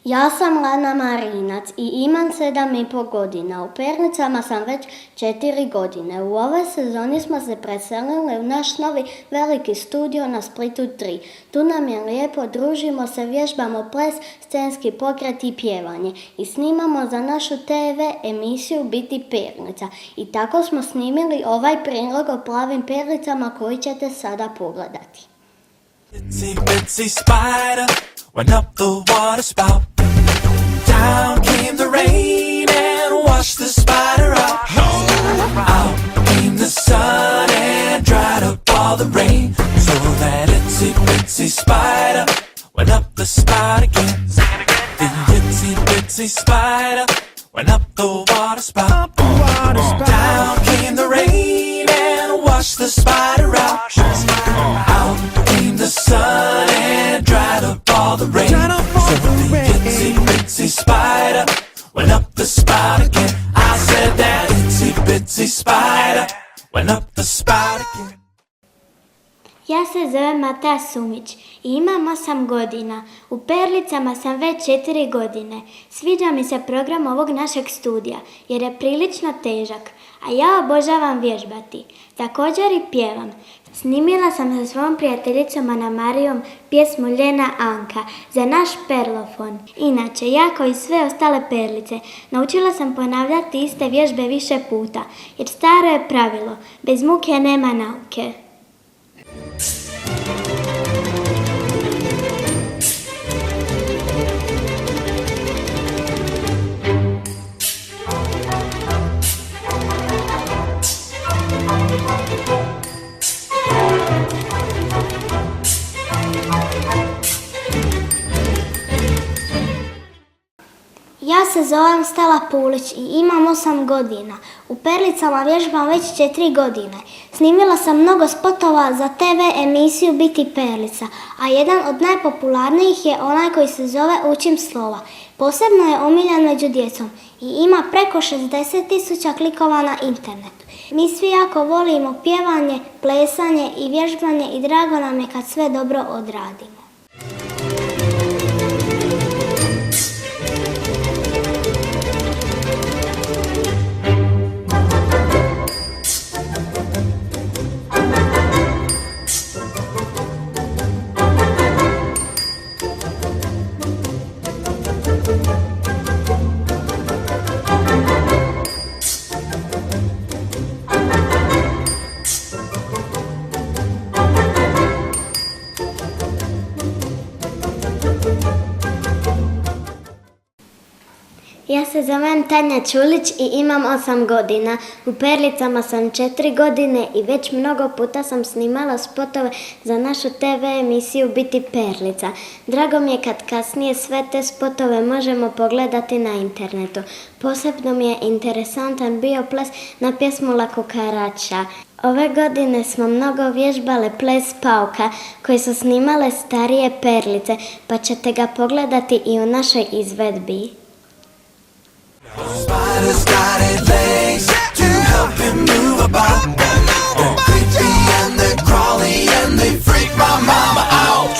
Ja sam Lana Marinac i imam 7,5 godina. U Pernicama sam već 4 godine. U ovoj sezoni smo se preselili u naš novi veliki studio na Splitu 3. Tu nam je lijepo, družimo se, vježbamo ples, scenski pokret i pjevanje. I snimamo za našu TV emisiju Biti Pernica. I tako smo snimili ovaj prilog o plavim perlicama koji ćete sada pogledati. Itsy bitsy spider went up the water spout. Down came the rain and washed the spider out. Out came the sun and dried up all the rain. So that itsy bitsy spider went up the spout again. The itsy bitsy spider went up the water spout. Down came the rain and washed the spider out. Out came the sun and dried up all the rain. So the itsy bitsy spider went up the spout again. I said that itsy bitsy spider went up the spout again. Ja se zovem Mata Sumić i imam 8 godina. U Perlicama sam već 4 godine. Sviđa mi se program ovog našeg studija jer je prilično težak, a ja obožavam vježbati. Također i pjevam. Snimila sam sa svojom prijateljicom Anamarijom pjesmu Ljena Anka za naš perlofon. Inače, ja kao i sve ostale perlice, naučila sam ponavljati iste vježbe više puta, jer staro je pravilo, bez muke nema nauke. Ja se zovem Stela Pulić i imam 8 godina. U Perlicama vježbam već 4 godine. Snimila sam mnogo spotova za TV emisiju Biti Perlica, a jedan od najpopularnijih je onaj koji se zove Učim slova. Posebno je omiljen među djecom i ima preko 60.000 klikova na internetu. Mi svi jako volimo pjevanje, plesanje i vježbanje i drago nam je kad sve dobro odradimo. Ja se zovem Tanja Čulić i imam 8 godina. U Perlicama sam 4 godine i već mnogo puta sam snimala spotove za našu TV emisiju Biti Perlica. Drago mi je kad kasnije sve te spotove možemo pogledati na internetu. Posebno mi je interesantan bio ples na pjesmu La Kukarača. Ove godine smo mnogo vježbale ples pauka koji su snimale starije perlice, pa ćete ga pogledati i u našoj izvedbi. Spider's got eight legs to help him move about. They're creepy and they're crawly and they freak my mama out.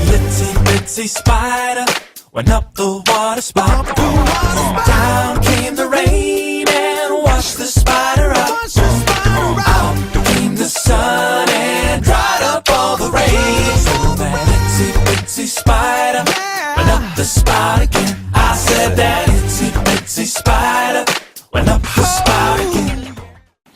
The itsy bitsy spider went up the water spout. Down came the rain and washed the spider out. Out came the sun and dried up all the rain. So that itsy bitsy spider went up the spout again. I said that itsy bitsy spider went up the spout again.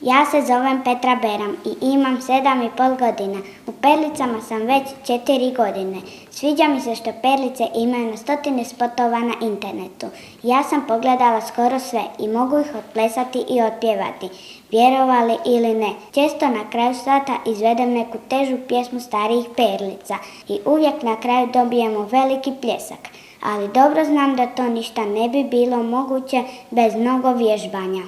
Ja se zovem Petra Beram i imam 7,5 godina. U Perlicama sam već 4 godine. Sviđa mi se što perlice imaju na stotine spotova na internetu. Ja sam pogledala skoro sve i mogu ih otplesati i otpjevati. Vjerovali ili ne, često na kraju sata izvedem neku težu pjesmu starijih perlica i uvijek na kraju dobijemo veliki pljesak. Ali dobro znam da to ništa ne bi bilo moguće bez mnogo vježbanja.